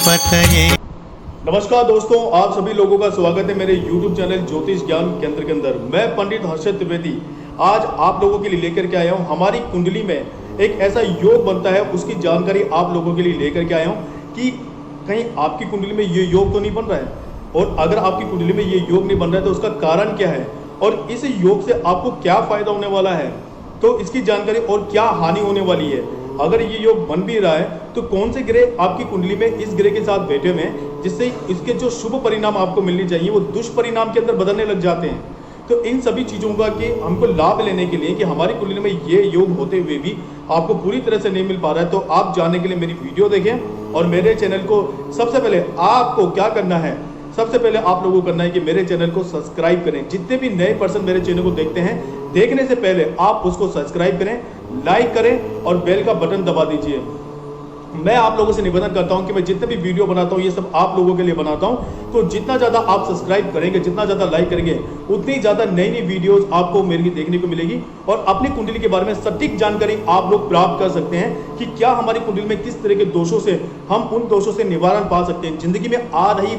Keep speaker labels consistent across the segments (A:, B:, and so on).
A: पतये।
B: नमस्कार दोस्तों, आप सभी लोगों का स्वागत है मेरे YouTube चैनल ज्योतिष ज्ञान केंद्र के अंदर। मैं पंडित हर्षद त्रिवेदी आज आप लोगों के लिए लेकर के आया हूं। हमारी कुंडली में एक ऐसा योग बनता है, उसकी जानकारी आप लोगों के लिए लेकर के आया हूं कि कहीं आपकी कुंडली में ये योग तो नहीं बन रहा है, और अगर आपकी कुंडली में ये योग नहीं बन रहा है तो उसका कारण क्या है और इस योग से आपको क्या फायदा होने वाला है, तो इसकी जानकारी और क्या हानि होने वाली है। अगर ये योग बन भी रहा है तो कौन से ग्रह आपकी कुंडली में इस ग्रह के साथ बैठे हुए हैं जिससे इसके जो शुभ परिणाम आपको मिलने चाहिए वो दुष्परिणाम के अंदर बदलने लग जाते हैं। तो इन सभी चीज़ों का कि हमको लाभ लेने के लिए कि हमारी कुंडली में ये योग होते हुए भी आपको पूरी तरह से नहीं मिल पा रहा है, तो आप जानने के लिए मेरी वीडियो देखें। और मेरे चैनल को सबसे पहले आपको क्या करना है, सबसे पहले आप लोगों को करना है कि मेरे चैनल को सब्सक्राइब करें। जितने भी नए पर्सन मेरे चैनल को देखते हैं, देखने से पहले आप उसको सब्सक्राइब करें, लाइक करें और बेल का बटन दबा दीजिए। मैं आप लोगों से निवेदन करता हूं कि मैं जितने भी वीडियो बनाता हूं ये सब आप लोगों के लिए बनाता हूं, तो जितना ज़्यादा आप सब्सक्राइब करेंगे, जितना ज़्यादा लाइक करेंगे, उतनी ज़्यादा नई नई वीडियोस आपको मेरी देखने को मिलेगी और अपनी कुंडली के बारे में सटीक जानकारी आप लोग प्राप्त कर सकते हैं कि क्या हमारी कुंडली में किस तरह के दोषों से हम उन दोषों से निवारण पा सकते हैं। जिंदगी में आ रही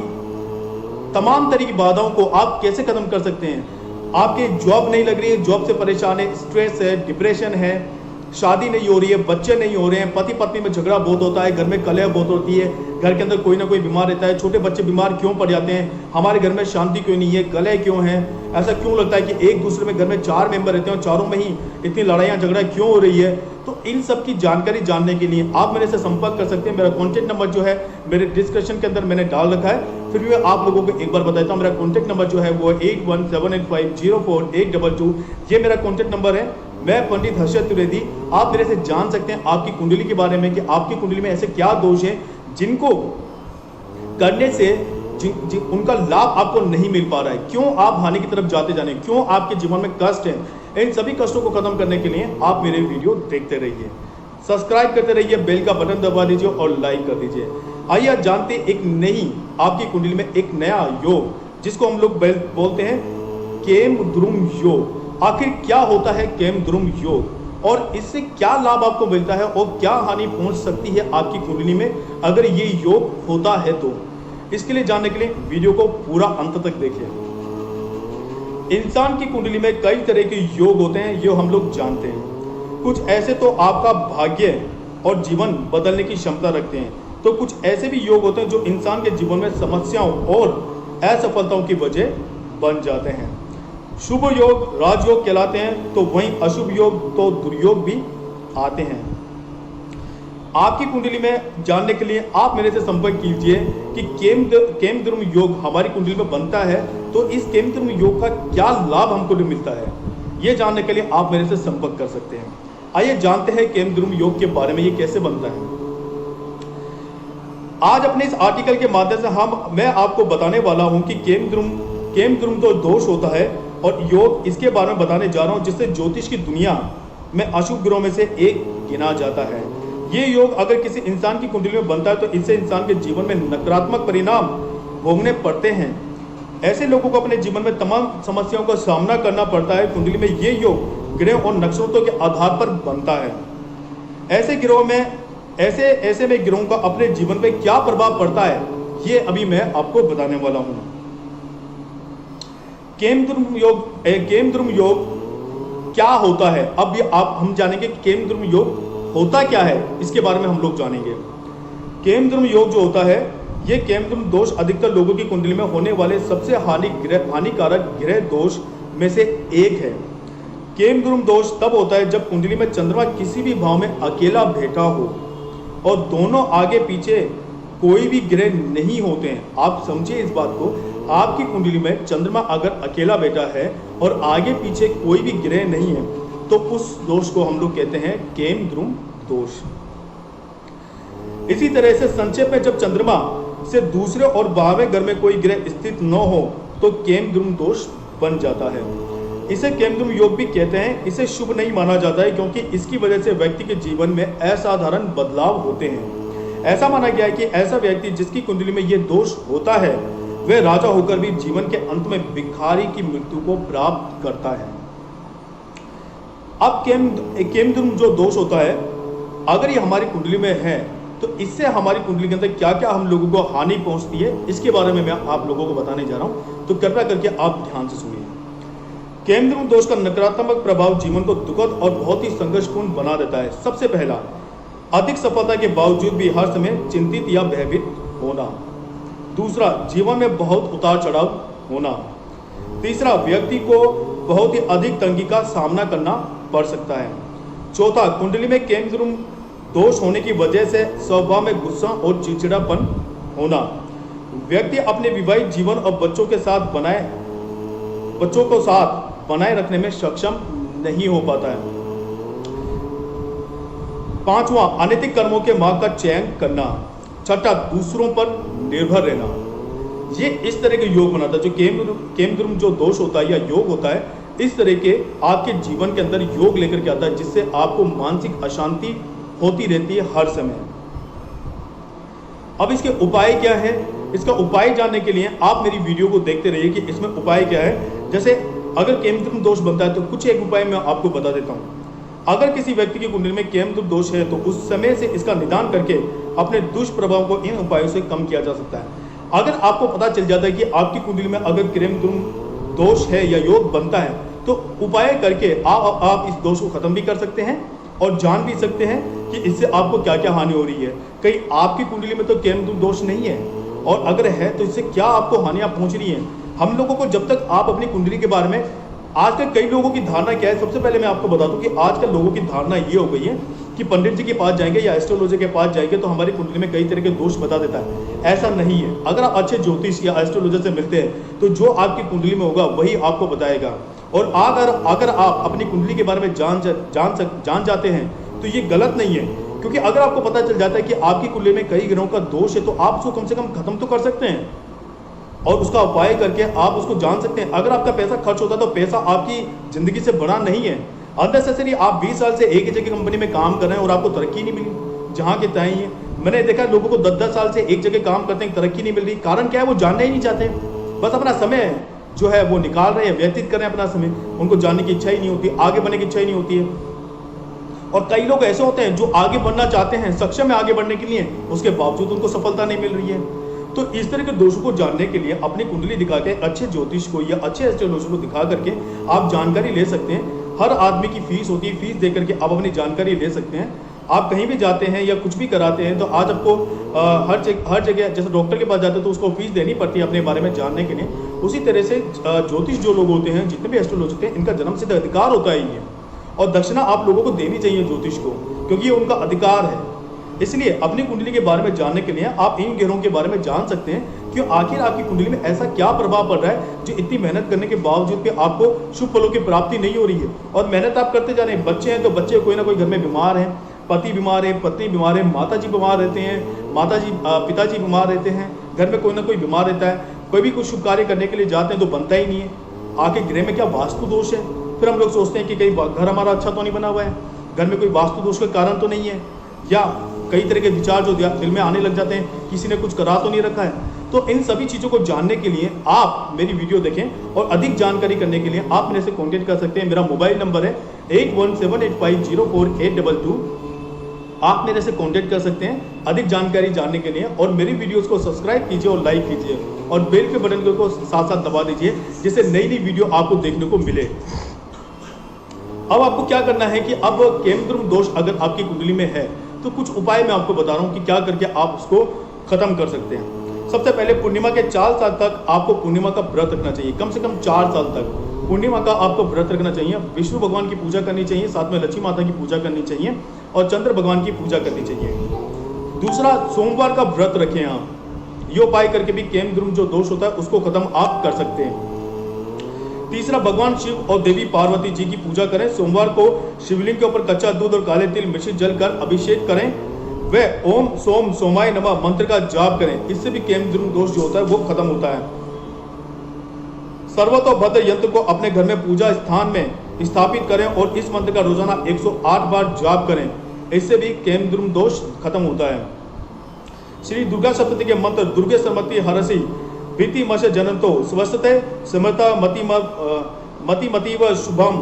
B: तमाम तरह की बाधाओं को आप कैसे खत्म कर सकते हैं। आपके जॉब नहीं लग रही है, जॉब से परेशान है, स्ट्रेस है, डिप्रेशन है, शादी नहीं हो रही है, बच्चे नहीं हो रहे हैं, पति पत्नी में झगड़ा बहुत होता है, घर में कलह बहुत होती है, घर के अंदर कोई ना कोई बीमार रहता है, छोटे बच्चे बीमार क्यों पड़ जाते हैं, हमारे घर में शांति क्यों नहीं है, कलह क्यों है, ऐसा क्यों लगता है कि एक दूसरे में घर में 4 मेंबर रहते हैं और चारों में ही इतनी लड़ाइयाँ झगड़ा क्यों हो रही है। तो इन सब की जानकारी जानने के लिए आप मेरे से संपर्क कर सकते हैं। मेरा कॉन्टैक्ट नंबर जो है मेरे डिस्क्रिप्शन के अंदर मैंने डाल रखा है, फिर भी मैं आप लोगों को एक बार बताता हूँ। मेरा कॉन्टैक्ट नंबर जो है वो 8178504822, ये मेरा कॉन्टैक्ट नंबर है। मैं पंडित हर्षद त्रिवेदी, आप मेरे से जान सकते हैं आपकी कुंडली के बारे में कि आपकी कुंडली में ऐसे क्या दोष हैं जिनको करने से उनका लाभ आपको नहीं मिल पा रहा है, क्यों आप हानि की तरफ जाते जाने, क्यों आपके जीवन में कष्ट है। इन सभी कष्टों को खत्म करने के लिए आप मेरे वीडियो देखते रहिए, सब्सक्राइब करते रहिए, बेल का बटन दबा दीजिए और लाइक कर दीजिए। आइए आज जानते एक नई आपकी कुंडली में एक नया योग जिसको हम लोग बोलते हैं केमद्रुम योग। आखिर क्या होता है केमद्रुम योग और इससे क्या लाभ आपको मिलता है और क्या हानि पहुंच सकती है आपकी कुंडली में अगर ये योग होता है तो। इसके लिए जानने के लिए वीडियो को पूरा अंत तक देखिए। इंसान की कुंडली में कई तरह के योग होते हैं, ये हम लोग जानते हैं। कुछ ऐसे तो आपका भाग्य और जीवन बदलने की क्षमता रखते हैं, तो कुछ ऐसे भी योग होते हैं जो इंसान के जीवन में समस्याओं और असफलताओं की वजह बन जाते हैं। शुभ योग राजयोग कहलाते हैं, तो वहीं अशुभ योग तो दुर्योग भी आते हैं। आपकी कुंडली में जानने के लिए आप मेरे से संपर्क कीजिए कि केमद्रुम योग हमारी कुंडली में बनता है तो इस केमद्रुम योग का क्या लाभ हमको मिलता है, ये जानने के लिए आप मेरे से संपर्क कर सकते हैं। आइए जानते हैं केमद्रुम योग के बारे में, ये कैसे बनता है। आज अपने इस आर्टिकल के माध्यम से मैं आपको बताने वाला हूं कि केमद्रुम तो दोष होता है और योग इसके बारे में बताने जा रहा हूं जिससे ज्योतिष की दुनिया में अशुभ ग्रहों में से एक गिना जाता है। ये योग अगर किसी इंसान की कुंडली में बनता है तो इससे इंसान के जीवन में नकारात्मक परिणाम भोगने पड़ते हैं। ऐसे लोगों को अपने जीवन में तमाम समस्याओं का सामना करना पड़ता है। कुंडली में ये योग ग्रह और नक्षत्रों के आधार पर बनता है। ऐसे में ग्रहों का अपने जीवन पर क्या प्रभाव पड़ता है ये अभी मैं आपको बताने वाला हूँ। केमद्रुम योग क्या होता है, अब ये हम जानेंगे कि केमद्रुम योग होता क्या है, इसके बारे में हम लोग जानेंगे। केमद्रुम योग जो होता है, ये केमद्रुम दोष अधिकतर लोगों की कुंडली में होने वाले सबसे हानिकारक ग्रह दोष में से एक है। केमद्रुम दोष तब होता है जब कुंडली में चंद्रमा किसी भी भाव में अकेला बैठा हो और दोनों आगे पीछे कोई भी ग्रह नहीं होते हैं। आप समझिए इस बात को, आपकी कुंडली में चंद्रमा अगर अकेला बैठा है और आगे पीछे कोई भी ग्रह नहीं है तो उस दोष को हम लोग कहते हैं केमद्रुम दोष। इसी तरह से संक्षेप में जब चंद्रमा से दूसरे और 12वें घर में कोई ग्रह स्थित न हो तो केमद्रुम दोष बन जाता है। इसे केमद्रुम योग भी कहते हैं। इसे शुभ नहीं माना जाता है क्योंकि इसकी वजह से व्यक्ति के जीवन में असाधारण बदलाव होते हैं। ऐसा माना गया है कि ऐसा व्यक्ति जिसकी कुंडली में यह दोष होता है वह राजा होकर भी जीवन के अंत में भिखारी की मृत्यु को प्राप्त करता है। अब केमद्रुम जो दोष होता है, अगर ये हमारी कुंडली में है तो इससे हमारी कुंडली के अंदर क्या क्या हम लोगों को हानि पहुंचती है, इसके बारे में मैं आप लोगों को बताने जा रहा हूं। तो कृपया करके आप ध्यान से सुनिए। केमद्रुम दोष का नकारात्मक प्रभाव जीवन को दुखद और बहुत ही संघर्षपूर्ण बना देता है। सबसे पहला, अधिक सफलता के बावजूद भी हर समय चिंतित या भयभीत होना। दूसरा, जीवन में बहुत उतार चढ़ाव होना। तीसरा, व्यक्ति को बहुत ही अधिक तंगी का सामना करना पड़ सकता है। चौथा, कुंडली में केमद्रुम दोष होने की वजह से स्वभाव में गुस्सा और चिड़चिड़ापन होना। व्यक्ति अपने विवाहित जीवन और बच्चों को साथ बनाए रखने में सक्षम नहीं हो पाता है। पांचवा, अनैतिक कर्मों के मार्ग का चयन करना। छठा, दूसरों पर निर्भर रहना। ये इस तरह के योग बनाता है। जो केमद्रुम जो दोष होता है या योग होता है, इस तरह के आपके जीवन के अंदर योग लेकर के आता है, जिससे आपको मानसिक अशांति होती रहती है हर समय। अब इसके उपाय क्या है? इसका उपाय जानने के लिए आप मेरी वीडियो को देखते रहिए कि इसमें उपाय क्या है। जैसे अगर केमद्रुम दोष बनता है तो कुछ एक उपाय मैं आपको बता देता हूं। अगर किसी व्यक्ति की कुंडली में केमद्रुम दोष है तो उस समय से इसका निदान करके अपने दुष्प्रभाव को इन उपायों से कम किया जा सकता है। अगर आपको पता चल जाता है कि आपकी कुंडली में अगर केमद्रुम दोष है या योग बनता है, तो उपाय करके आप इस दोष को खत्म भी कर सकते हैं और जान भी सकते हैं कि इससे आपको क्या क्या हानि हो रही है। कहीं आपकी कुंडली में तो केमद्रुम दोष नहीं है, और अगर है तो इससे क्या आपको हानियां पहुंच रही हैं। हम लोगों को जब तक आप अपनी कुंडली के बारे में, आजकल कई लोगों की धारणा क्या है, सबसे पहले मैं आपको बता दूं कि आजकल लोगों की धारणा ये हो गई है कि पंडित जी के पास जाएंगे या एस्ट्रोलॉजर के पास जाएंगे तो हमारी कुंडली में कई तरह के दोष बता देता है। ऐसा नहीं है। अगर आप अच्छे ज्योतिष या एस्ट्रोलॉजर से मिलते हैं तो जो आपकी कुंडली में होगा वही आपको बताएगा। और अगर आप अपनी कुंडली के बारे में जान जाते हैं तो ये गलत नहीं है, क्योंकि अगर आपको पता चल जाता है कि आपकी कुंडली में कई ग्रहों का दोष है तो आप उसको कम से कम खत्म तो कर सकते हैं और उसका उपाय करके आप उसको जान सकते हैं। अगर आपका पैसा खर्च होता है तो पैसा आपकी जिंदगी से बड़ा नहीं है। अननेसेसरी आप 20 साल से एक ही जगह कंपनी में काम कर रहे हैं और आपको तरक्की नहीं मिली जहाँ के तय है। मैंने देखा लोगों को 10-10 साल से एक जगह काम करते हैं, तरक्की नहीं मिल रही। कारण क्या है? वो जानना ही नहीं चाहते, बस अपना समय जो है वो निकाल रहे हैं, व्यतीत कर रहे हैं अपना समय। उनको जानने की इच्छा ही नहीं होती, आगे बढ़ने की इच्छा ही नहीं होती है। और कई लोग ऐसे होते हैं जो आगे बढ़ना चाहते हैं, सक्षम है आगे बढ़ने के लिए, उसके बावजूद उनको सफलता नहीं मिल रही है। तो इस तरह के दोषों को जानने के लिए अपनी कुंडली दिखा के अच्छे ज्योतिष को या अच्छे एस्ट्रोलॉजर को दिखा करके आप जानकारी ले सकते हैं। हर आदमी की फीस होती है, फीस दे करके आप अपनी जानकारी ले सकते हैं। आप कहीं भी जाते हैं या कुछ भी कराते हैं तो आज आपको हर जगह जैसे डॉक्टर के पास जाते हैं तो उसको फीस देनी पड़ती है अपने बारे में जानने के लिए। उसी तरह से ज्योतिष जो लोग होते हैं, जितने भी एस्ट्रोलॉजर होते हैं, इनका जन्मसिद्ध अधिकार होता है ये, और दक्षिणा आप लोगों को देनी चाहिए ज्योतिष को, क्योंकि ये उनका अधिकार है। इसलिए अपनी कुंडली के बारे में जानने के लिए आप इन ग्रहों के बारे में जान सकते हैं कि आखिर आपकी कुंडली में ऐसा क्या प्रभाव पड़ रहा है जो इतनी मेहनत करने के बावजूद भी आपको शुभ फलों की प्राप्ति नहीं हो रही है। और मेहनत आप करते जा रहे हैं, बच्चे हैं तो बच्चे कोई ना कोई घर में बीमार हैं, पति बीमार है, पत्नी बीमार है, माताजी बीमार रहते हैं, पिताजी बीमार रहते हैं, घर में कोई ना कोई बीमार रहता है। कोई भी कुछ शुभ कार्य करने के लिए जाते हैं तो बनता ही नहीं है। आखिर गृह में क्या वास्तु दोष है? फिर हम लोग सोचते हैं कि कहीं घर हमारा अच्छा तो नहीं बना हुआ है, घर में कोई वास्तु दोष का कारण तो नहीं है, या कई तरह के विचार जो दिल में आने लग जाते हैं, किसी ने कुछ करा तो नहीं रखा है। तो इन सभी चीज़ों को जानने के लिए आप मेरी वीडियो देखें और अधिक जानकारी करने के लिए आप मेरे से कॉन्टेक्ट कर सकते हैं। मेरा मोबाइल नंबर है 8178504822। आप मेरे से कॉन्टेक्ट कर सकते हैं अधिक जानकारी जानने के लिए। और मेरी वीडियोस को सब्सक्राइब कीजिए और लाइक कीजिए और बेल के बटन को साथ साथ दबा दीजिए, जिससे नई नई वीडियो आपको देखने को मिले। अब आपको क्या करना है कि अब केमद्रुम दोष अगर आपकी कुंडली में है तो कुछ उपाय मैं आपको बता रहा हूं कि क्या करके आप उसको खत्म कर सकते हैं। सबसे पहले पूर्णिमा के 4 साल तक आपको पूर्णिमा का व्रत रखना चाहिए। कम से कम 4 साल तक पूर्णिमा का आपको व्रत रखना चाहिए। विष्णु भगवान की पूजा करनी चाहिए, साथ में लक्ष्मी माता की पूजा करनी चाहिए और चंद्र भगवान की पूजा करनी चाहिए। दूसरा, सोमवार का व्रत रखें आप। ये उपाय करके भी केमद्रुम जो दोष होता है उसको खत्म आप कर सकते हैं। तीसरा, भगवान शिव और देवी पार्वती जी की पूजा करें। सोमवार को शिवलिंग के ऊपर कच्चा दूध और काले तिल मिश्रित जल कर अभिषेक करें। वे ओम सोम सोमाय नमः मंत्र का जाप करें। इससे भी केमद्रुम दोष जो होता है वो खत्म होता है। सर्वतोभद्र यंत्र को अपने घर में पूजा स्थान में स्थापित करें और इस मंत्र का रोजाना 108 बार जाप करें। इससे भी केमद्रुम दोष खत्म होता है। श्री दुर्गा सप्तशती के मंत्र दुर्गे सर्वमति हरसि भीति मश जनंतो स्वस्थते समृता मतिमतीव शुभम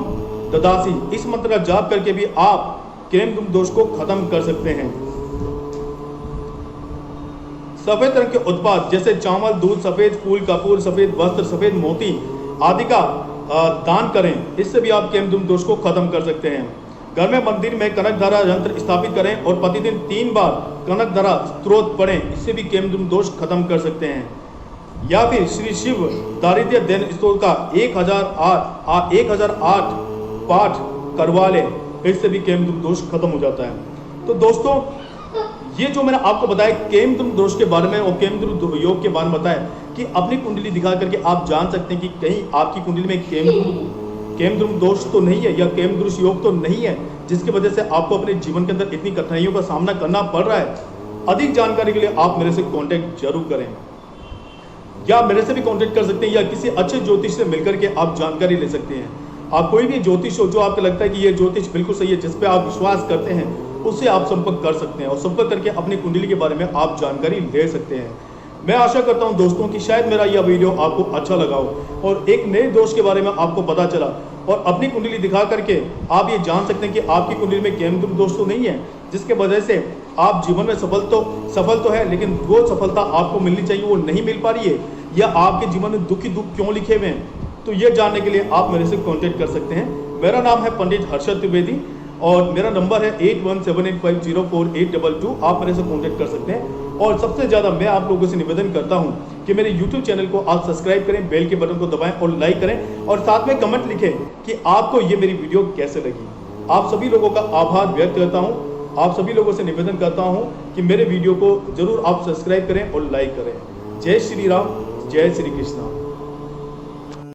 B: ददासी। इस मंत्र का जाप करके भी आप केमद्रुम दोष को खत्म कर सकते हैं। सफेद रंग के उत्पाद जैसे चावल, दूध, सफेद फूल, कपूर, सफेद वस्त्र, सफेद मोती आदि का दान करें। इससे भी आप केमद्रुम दोष को खत्म कर सकते हैं। घर में मंदिर में कनकधारा यंत्र स्थापित करें और प्रतिदिन 3 बार कनकधारा स्तोत्र पढ़ें। इससे भी केमद्रुम दोष खत्म कर सकते हैं। या फिर श्री शिव दारिद्र्य दैन स्तोत्र का 1008 पाठ करवा लें। इससे भी केमद्रुम दोष खत्म हो जाता है। तो दोस्तों, ये जो मैंने आपको बताया केमद्रुम दोष के बारे में और केमद्रुम योग के बारे में बताया कि अपनी कुंडली दिखा करके आप जान सकते हैं कि कहीं आपकी कुंडली में केमद्रुम दोष तो नहीं है या केमद्रुम योग तो नहीं है, जिसकी वजह से आपको अपने जीवन के अंदर इतनी कठिनाइयों का सामना करना पड़ रहा है। अधिक जानकारी के लिए आप मेरे से कांटेक्ट जरूर करें, या मेरे से भी कांटेक्ट कर सकते हैं, या किसी अच्छे ज्योतिष से मिलकर के आप जानकारी ले सकते हैं। आप कोई भी ज्योतिष हो जो आपको लगता है कि ये ज्योतिष बिल्कुल सही है, जिस पे आप विश्वास करते हैं, उससे आप संपर्क कर सकते हैं और संपर्क करके अपनी कुंडली के बारे में आप जानकारी ले सकते हैं। मैं आशा करता हूं दोस्तों कि शायद मेरा यह वीडियो आपको अच्छा लगा हो और एक नए दोष के बारे में आपको पता चला और अपनी कुंडली दिखा करके आप ये जान सकते हैं कि आपकी कुंडली में केमद्रुम दोष तो नहीं है, जिसके वजह से आप जीवन में सफल तो है, लेकिन वो सफलता आपको मिलनी चाहिए वो नहीं मिल पा रही है, या आपके जीवन में दुख क्यों लिखे हुए हैं। तो ये जानने के लिए आप मेरे से कांटेक्ट कर सकते हैं। मेरा नाम है पंडित हर्षद त्रिवेदी और मेरा नंबर है 8178504822। आप मेरे से कांटेक्ट कर सकते हैं। और सबसे ज़्यादा मैं आप लोगों से निवेदन करता हूं कि मेरे YouTube चैनल को आप सब्सक्राइब करें, बेल के बटन को दबाएं और लाइक करें और साथ में कमेंट लिखें कि आपको ये मेरी वीडियो कैसे लगी। आप सभी लोगों का आभार व्यक्त करता हूँ। आप सभी लोगों से निवेदन करता हूँ कि मेरे वीडियो को जरूर आप सब्सक्राइब करें और लाइक करें। जय श्री राम, जय श्री कृष्णा।